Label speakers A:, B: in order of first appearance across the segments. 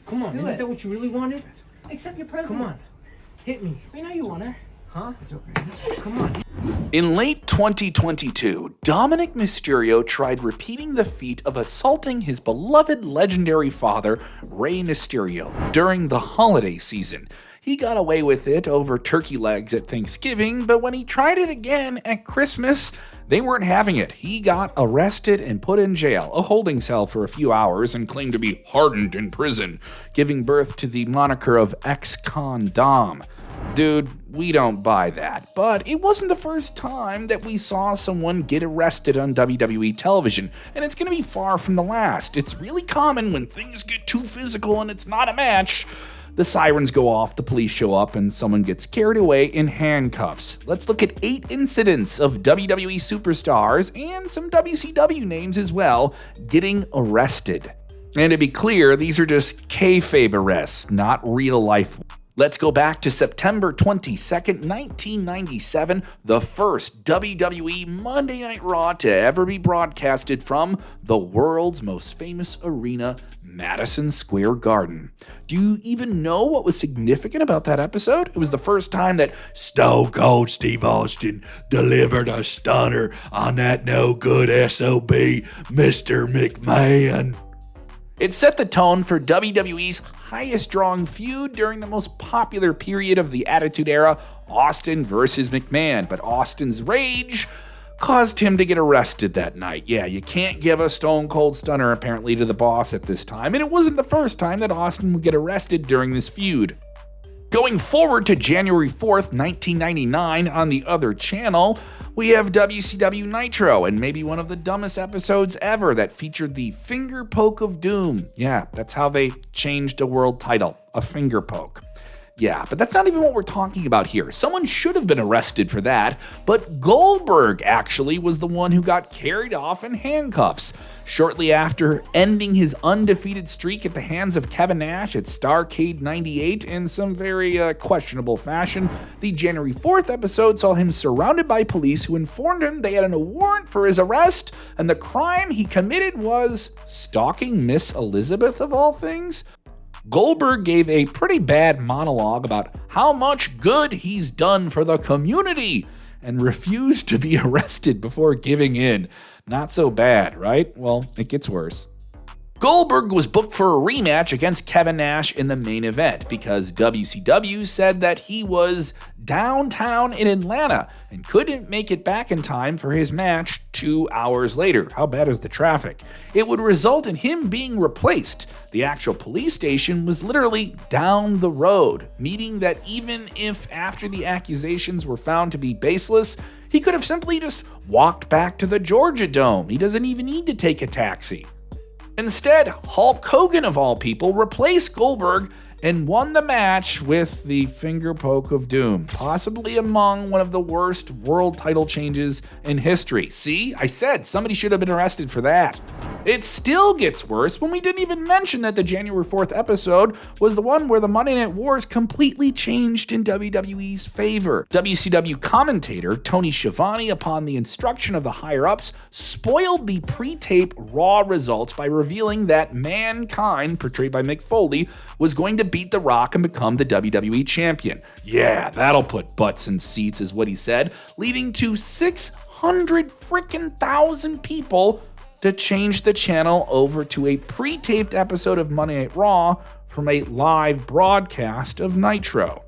A: Come on, isn't that what you really wanted?
B: Accept your present.
A: Come on, hit me.
B: I know you want it.
A: Huh? Come on.
C: In late 2022, Dominik Mysterio tried repeating the feat of assaulting his beloved legendary father, Rey Mysterio, during the holiday season. He got away with it over turkey legs at Thanksgiving, but when he tried it again at Christmas, they weren't having it. He got arrested and put in jail, a holding cell for a few hours, and claimed to be hardened in prison, giving birth to the moniker of ex-con Dom. Dude, we don't buy that, but it wasn't the first time that we saw someone get arrested on WWE television, and it's gonna be far from the last. It's really common when things get too physical and it's not a match. The sirens go off, the police show up, and someone gets carried away in handcuffs. Let's look at 8 incidents of WWE Superstars, and some WCW names as well, getting arrested. And to be clear, these are just kayfabe arrests, not real life. Let's go back to September 22nd, 1997, the first WWE Monday Night Raw to ever be broadcasted from the world's most famous arena, Madison Square Garden. Do you even know what was significant about that episode? It was the first time that Stone Cold Steve Austin delivered a stunner on that no-good SOB, Mr. McMahon. It set the tone for WWE's highest-drawing feud during the most popular period of the Attitude Era, Austin versus McMahon. But Austin's rage caused him to get arrested that night. Yeah, you can't give a Stone Cold Stunner apparently to the boss at this time, and it wasn't the first time that Austin would get arrested during this feud. Going forward to January 4th, 1999 on the other channel, we have WCW Nitro, and maybe one of the dumbest episodes ever that featured the finger poke of doom. Yeah, that's how they changed a world title, a finger poke. Yeah, but that's not even what we're talking about here. Someone should have been arrested for that, but Goldberg actually was the one who got carried off in handcuffs. Shortly after ending his undefeated streak at the hands of Kevin Nash at Starrcade 98 in some very questionable fashion, the January 4th episode saw him surrounded by police who informed him they had a warrant for his arrest, and the crime he committed was stalking Miss Elizabeth of all things. Goldberg gave a pretty bad monologue about how much good he's done for the community and refused to be arrested before giving in. Not so bad, right? Well, it gets worse. Goldberg was booked for a rematch against Kevin Nash in the main event because WCW said that he was downtown in Atlanta and couldn't make it back in time for his match 2 hours later. How bad is the traffic? It would result in him being replaced. The actual police station was literally down the road, meaning that even if after the accusations were found to be baseless, he could have simply just walked back to the Georgia Dome. He doesn't even need to take a taxi. Instead, Hulk Hogan, of all people, replaced Goldberg and won the match with the finger poke of doom, possibly among one of the worst world title changes in history. See, I said somebody should have been arrested for that. It still gets worse when we didn't even mention that the January 4th episode was the one where the Monday Night Wars completely changed in WWE's favor. WCW commentator Tony Schiavone, upon the instruction of the higher-ups, spoiled the pre-tape Raw results by revealing that Mankind, portrayed by Mick Foley, was going to beat The Rock and become the WWE champion. Yeah, that'll put butts in seats, is what he said, leading to 600,000 people to change the channel over to a pre-taped episode of Monday Night Raw from a live broadcast of Nitro.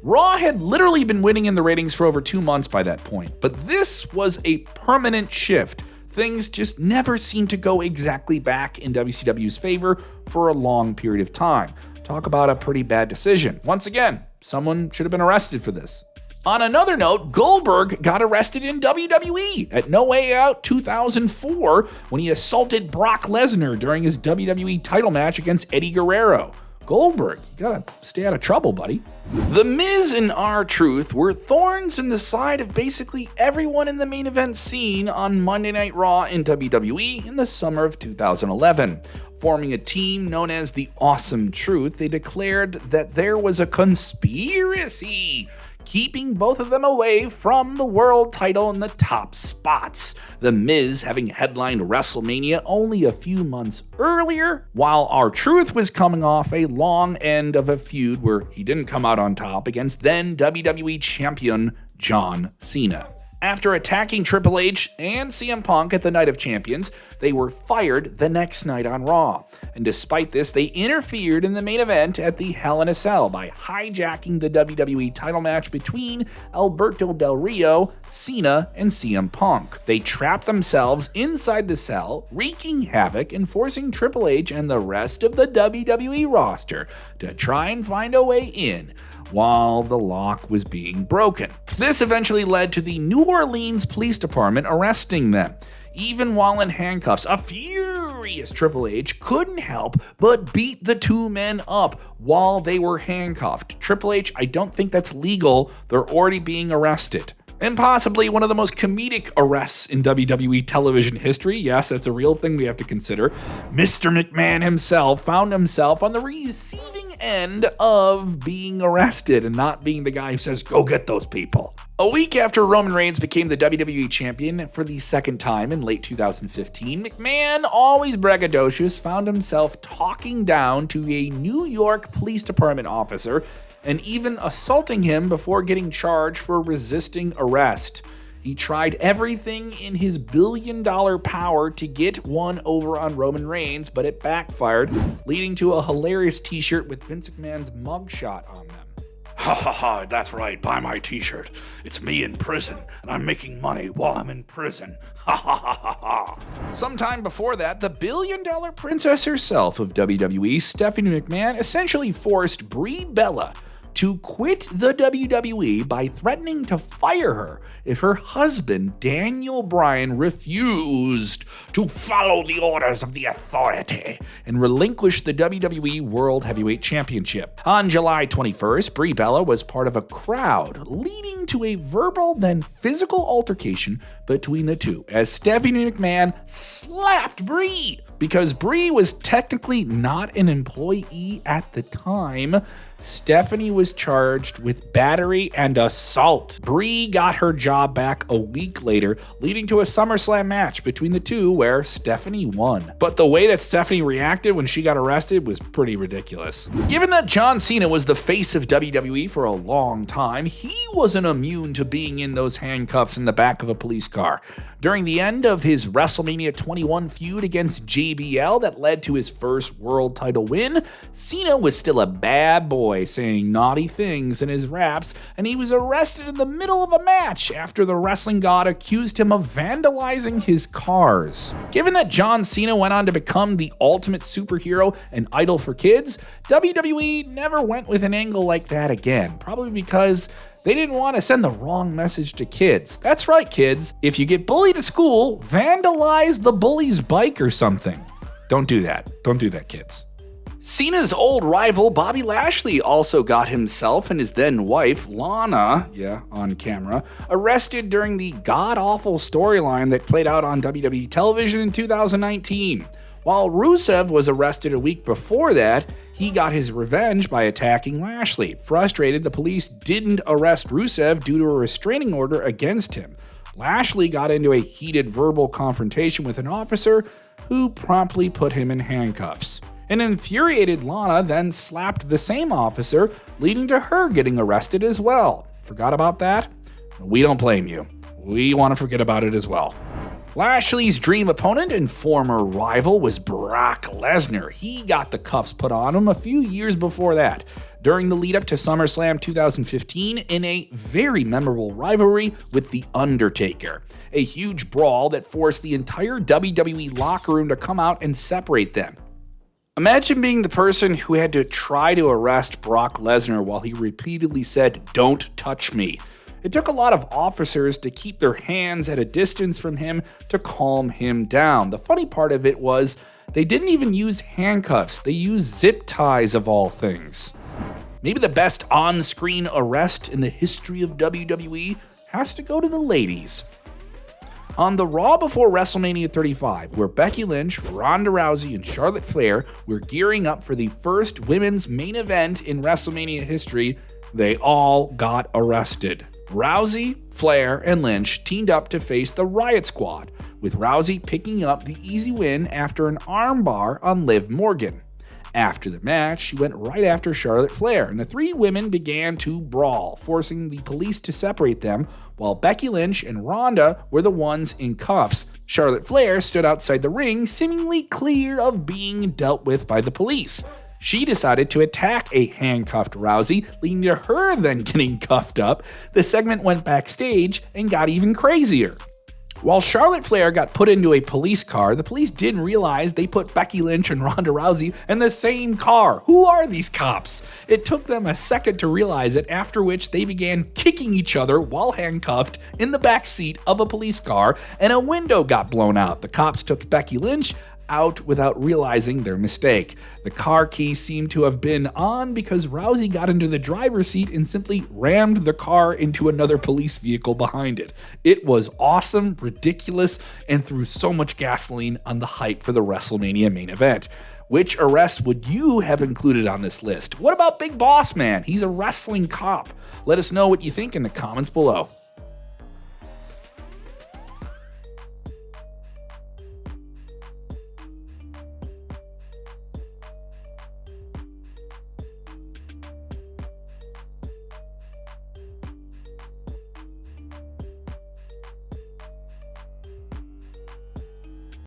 C: Raw had literally been winning in the ratings for over 2 months by that point, but this was a permanent shift. Things just never seemed to go exactly back in WCW's favor for a long period of time. Talk about a pretty bad decision. Once again, someone should have been arrested for this. On another note, Goldberg got arrested in WWE at No Way Out 2004 when he assaulted Brock Lesnar during his WWE title match against Eddie Guerrero. Goldberg, you gotta stay out of trouble, buddy. The Miz and R-Truth were thorns in the side of basically everyone in the main event scene on Monday Night Raw in WWE in the summer of 2011. Forming a team known as the Awesome Truth, they declared that there was a conspiracy keeping both of them away from the world title in the top spots. The Miz having headlined WrestleMania only a few months earlier, while R-Truth was coming off a long end of a feud where he didn't come out on top against then WWE Champion John Cena. After attacking Triple H and CM Punk at the Night of Champions, they were fired the next night on Raw. And despite this, they interfered in the main event at the Hell in a Cell by hijacking the WWE title match between Alberto Del Rio, Cena, and CM Punk. They trapped themselves inside the cell, wreaking havoc and forcing Triple H and the rest of the WWE roster to try and find a way in, while the lock was being broken. This eventually led to the New Orleans Police Department arresting them. Even while in handcuffs, a furious Triple H couldn't help but beat the two men up while they were handcuffed. Triple H, I don't think that's legal. They're already being arrested. And possibly one of the most comedic arrests in WWE television history. Yes, that's a real thing we have to consider. Mr. McMahon himself found himself on the receiving end of being arrested and not being the guy who says, go get those people. A week after Roman Reigns became the WWE Champion for the second time in late 2015, McMahon, always braggadocious, found himself talking down to a New York Police Department officer and even assaulting him before getting charged for resisting arrest. He tried everything in his billion-dollar power to get one over on Roman Reigns, but it backfired, leading to a hilarious t-shirt with Vince McMahon's mugshot on them. Ha ha ha, that's right, buy my t-shirt. It's me in prison, and I'm making money while I'm in prison. Ha ha ha ha ha. Sometime before that, the billion-dollar princess herself of WWE, Stephanie McMahon, essentially forced Brie Bella to quit the WWE by threatening to fire her if her husband, Daniel Bryan, refused to follow the orders of the authority and relinquish the WWE World Heavyweight Championship. On July 21st, Brie Bella was part of a crowd leading to a verbal then physical altercation between the two as Stephanie McMahon slapped Brie. Because Brie was technically not an employee at the time, Stephanie was charged with battery and assault. Brie got her job back a week later, leading to a SummerSlam match between the two where Stephanie won. But the way that Stephanie reacted when she got arrested was pretty ridiculous. Given that John Cena was the face of WWE for a long time, he wasn't immune to being in those handcuffs in the back of a police car. During the end of his WrestleMania 21 feud against JBL that led to his first world title win, Cena was still a bad boy saying naughty things in his raps, and he was arrested in the middle of a match after the wrestling god accused him of vandalizing his cars. Given that John Cena went on to become the ultimate superhero and idol for kids, WWE never went with an angle like that again, probably because they didn't want to send the wrong message to kids. That's right, kids. If you get bullied at school, vandalize the bully's bike or something. Don't do that. Don't do that, kids. Cena's old rival, Bobby Lashley, also got himself and his then wife, Lana, on camera, arrested during the god-awful storyline that played out on WWE television in 2019. While Rusev was arrested a week before that, he got his revenge by attacking Lashley. Frustrated, the police didn't arrest Rusev due to a restraining order against him. Lashley got into a heated verbal confrontation with an officer who promptly put him in handcuffs. An infuriated Lana then slapped the same officer, leading to her getting arrested as well. Forgot about that? We don't blame you. We want to forget about it as well. Lashley's dream opponent and former rival was Brock Lesnar. He got the cuffs put on him a few years before that, during the lead up to SummerSlam 2015 in a very memorable rivalry with The Undertaker. A huge brawl that forced the entire WWE locker room to come out and separate them. Imagine being the person who had to try to arrest Brock Lesnar while he repeatedly said, "Don't touch me." It took a lot of officers to keep their hands at a distance from him to calm him down. The funny part of it was they didn't even use handcuffs. They used zip ties of all things. Maybe the best on-screen arrest in the history of WWE has to go to the ladies. On the Raw before WrestleMania 35, where Becky Lynch, Ronda Rousey, and Charlotte Flair were gearing up for the first women's main event in WrestleMania history, They all got arrested. Rousey, Flair, and Lynch teamed up to face the Riot Squad, with Rousey picking up the easy win after an armbar on Liv Morgan. After the match, she went right after Charlotte Flair, and the three women began to brawl, forcing the police to separate them, while Becky Lynch and Ronda were the ones in cuffs. Charlotte Flair stood outside the ring, seemingly clear of being dealt with by the police. She decided to attack a handcuffed Rousey, leading to her then getting cuffed up. The segment went backstage and got even crazier. While Charlotte Flair got put into a police car, the police didn't realize they put Becky Lynch and Ronda Rousey in the same car. Who are these cops? It took them a second to realize it, after which they began kicking each other while handcuffed in the back seat of a police car, and a window got blown out. The cops took Becky Lynch out without realizing their mistake. The car key seemed to have been on because Rousey got into the driver's seat and simply rammed the car into another police vehicle behind it. It was awesome, ridiculous, and threw so much gasoline on the hype for the WrestleMania main event. Which arrest would you have included on this list? What about Big Boss Man? He's a wrestling cop. Let us know what you think in the comments below.